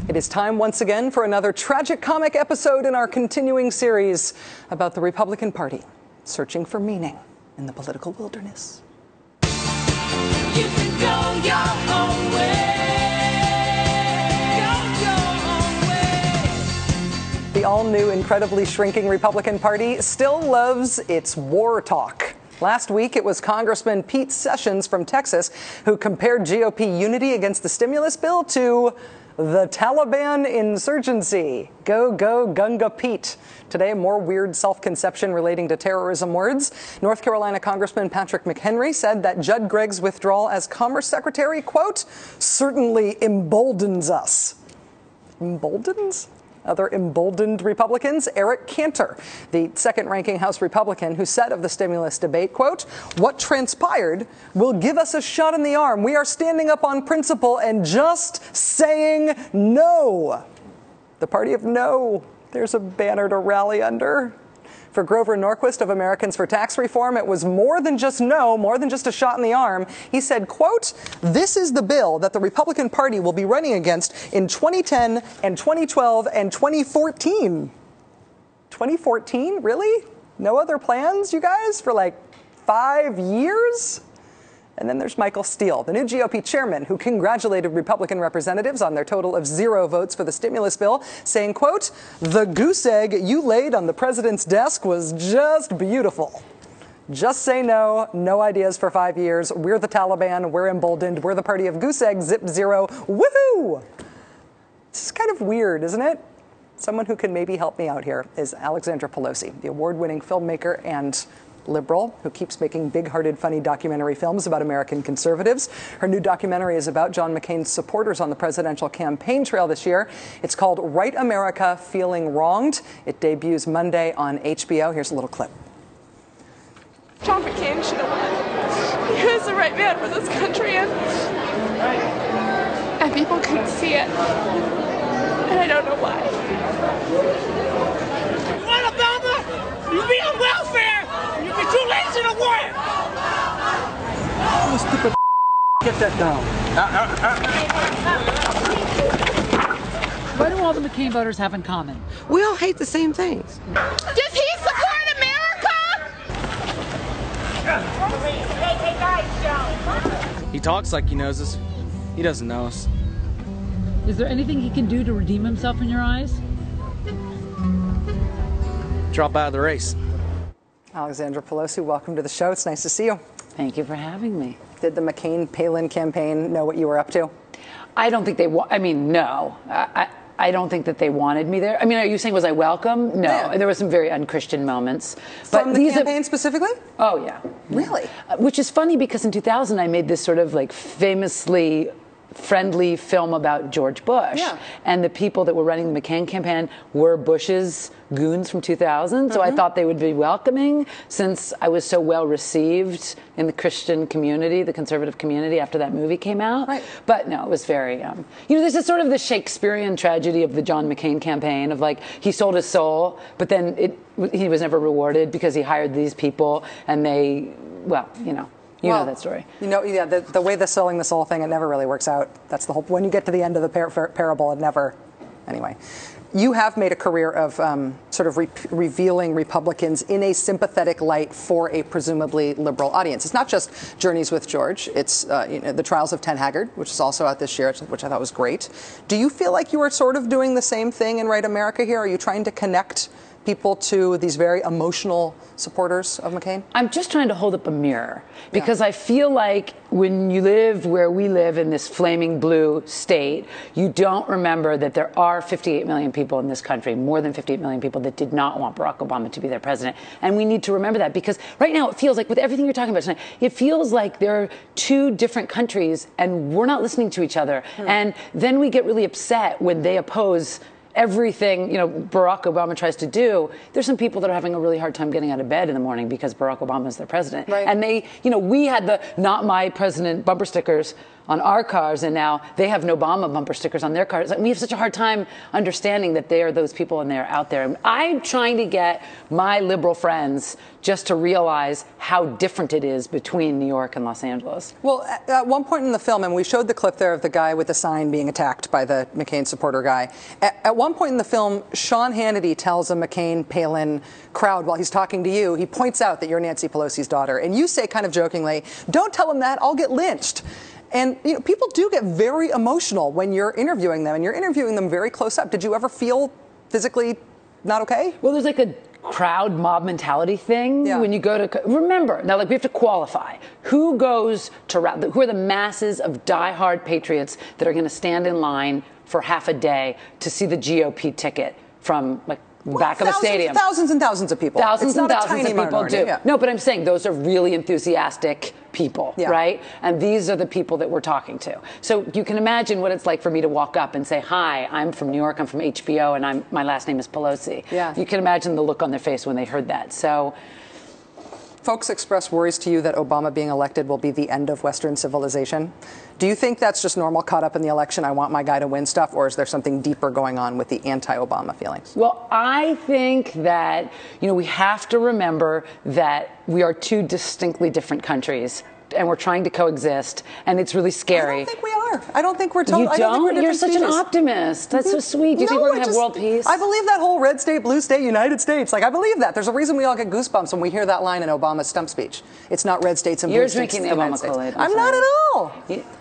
It is time once again for another tragic comic episode in our continuing series about the Republican Party searching for meaning in the political wilderness. You can go your own way. Go your own way. The all-new, incredibly shrinking Republican Party still loves its war talk. Last week, it was Congressman Pete Sessions from Texas who compared GOP unity against the stimulus bill to the Taliban insurgency. Go, go, Gunga Pete. Today, more weird self-conception relating to terrorism words. North Carolina Congressman Patrick McHenry said that Judd Gregg's withdrawal as Commerce Secretary, quote, certainly emboldens us. Emboldens? Other emboldened Republicans, Eric Cantor, the second-ranking House Republican, who said of the stimulus debate, quote, what transpired will give us a shot in the arm. We are standing up on principle and just saying no. The party of no. There's a banner to rally under. For Grover Norquist of Americans for Tax Reform, it was more than just no, more than just a shot in the arm. He said, quote, this is the bill that the Republican Party will be running against in 2010 and 2012 and 2014. 2014? Really? No other plans, you guys, for like 5 years? And then there's Michael Steele, the new GOP chairman, who congratulated Republican representatives on their total of 0 votes for the stimulus bill, saying, quote, the goose egg you laid on the president's desk was just beautiful. Just say no, no ideas for 5 years. We're the Taliban, we're emboldened, we're the party of goose egg, zip zero, woohoo! This is kind of weird, isn't it? Someone who can maybe help me out here is Alexandra Pelosi, the award-winning filmmaker and liberal who keeps making big-hearted, funny documentary films about American conservatives. Her new documentary is about John McCain's supporters on the presidential campaign trail this year. It's called Right America Feeling Wronged. It debuts Monday on HBO. Here's a little clip. John McCain should have won. He was the right man for this country, and people couldn't see it. And I don't know why. What, Obama? You be on welfare! You be too lazy to work! Oh, stupid get that down. What do all the McCain voters have in common? We all hate the same things. Does he support America? He talks like he knows us. He doesn't know us. Is there anything he can do to redeem himself in your eyes? Drop out of the race. Alexandra Pelosi, welcome to the show. It's nice to see you. Thank you for having me. Did the McCain-Palin campaign know what you were up to? I don't think they no. I don't think that they wanted me there. I mean, are you saying was I welcome? No. Yeah. There were some very unchristian moments. From the campaign specifically? Oh, yeah. Really? Which is funny because in 2000 I made this sort of like famously friendly film about George Bush. Yeah. And the people that were running the McCain campaign were Bush's goons from 2000. So I thought they would be welcoming since I was so well received in the Christian community, the conservative community after that movie came out. Right. But no, it was very, this is sort of the Shakespearean tragedy of the John McCain campaign of like, he sold his soul, but then he was never rewarded because he hired these people and they, you know that story. Yeah, the way the selling the soul thing, it never really works out. That's the whole, when you get to the end of the parable, it never, anyway. You have made a career of sort of revealing Republicans in a sympathetic light for a presumably liberal audience. It's not just Journeys with George. It's The Trials of Ted Haggard, which is also out this year, which I thought was great. Do you feel like you are sort of doing the same thing in Right America here? Are you trying to connect people to these very emotional supporters of McCain? I'm just trying to hold up a mirror because I feel like when you live where we live in this flaming blue state, you don't remember that there are 58 million people in this country, more than 58 million people that did not want Barack Obama to be their president. And we need to remember that because right now it feels like with everything you're talking about tonight, it feels like there are 2 different countries and we're not listening to each other. And then we get really upset when they oppose everything, Barack Obama tries to do. There's some people that are having a really hard time getting out of bed in the morning because Barack Obama is their president. Right. And they, we had the not my president bumper stickers on our cars, and now they have no Obama bumper stickers on their cars. Like, we have such a hard time understanding that they are those people and they're out there. And I'm trying to get my liberal friends just to realize how different it is between New York and Los Angeles. Well, at one point in the film, and we showed the clip there of the guy with the sign being attacked by the McCain supporter guy. At one point in the film, Sean Hannity tells a McCain-Palin crowd while he's talking to you, he points out that you're Nancy Pelosi's daughter. And you say kind of jokingly, don't tell him that, I'll get lynched. And people do get very emotional when you're interviewing them, and you're interviewing them very close up. Did you ever feel physically not okay? Well, there's like a crowd mob mentality thing when you go to, remember, now like we have to qualify. Who goes to, who are the masses of diehard patriots that are going to stand in line for half a day to see the GOP ticket from like back of a stadium? Thousands and thousands of people. Thousands and thousands of people do. Yeah. No, but I'm saying those are really enthusiastic people, right? And these are the people that we're talking to. So you can imagine what it's like for me to walk up and say, hi, I'm from New York, I'm from HBO, and my last name is Pelosi. Yeah. You can imagine the look on their face when they heard that. So folks express worries to you that Obama being elected will be the end of Western civilization. Do you think that's just normal caught up in the election, I want my guy to win stuff, or is there something deeper going on with the anti-Obama feelings? Well, I think that, we have to remember that we are two distinctly different countries, and we're trying to coexist, and it's really scary. I don't think we are. I don't think we're totally. You don't? You're such an optimist. That's so sweet. Do you think we're going to have world peace? I believe that whole red state, blue state, United States. Like, I believe that. There's a reason we all get goosebumps when we hear that line in Obama's stump speech. It's not red states and blue states. You're drinking the Obama Kool-Aid. I'm not at all.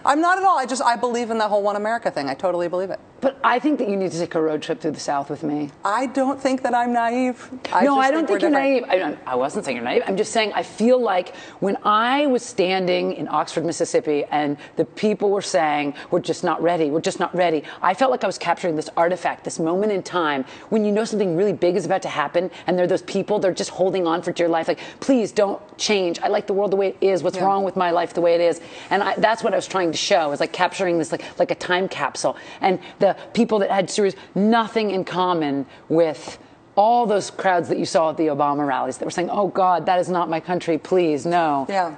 I'm not at all. I believe in that whole one America thing. I totally believe it. But I think that you need to take a road trip through the South with me. I don't think that I'm naive. I don't think you're naive. I wasn't saying you're naive. I'm just saying I feel like when I was standing in Oxford, Mississippi, and the people were saying, we're just not ready, we're just not ready, I felt like I was capturing this artifact, this moment in time when you know something really big is about to happen, and there are those people, they're just holding on for dear life, like, please don't change. I like the world the way it is. What's wrong with my life the way it is? And that's what I was trying to show, is like capturing this like a time capsule. And the people that had nothing in common with all those crowds that you saw at the Obama rallies that were saying, oh God, that is not my country, please, no. Yeah,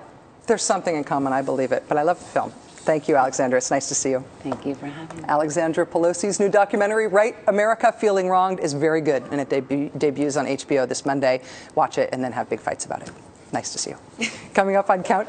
there's something in common, I believe it. But I love the film. Thank you, Alexandra. It's nice to see you. Thank you for having me. Alexandra Pelosi's new documentary, Right America Feeling Wronged, is very good, and it debuts on HBO this Monday. Watch it and then have big fights about it. Nice to see you. Coming up on Count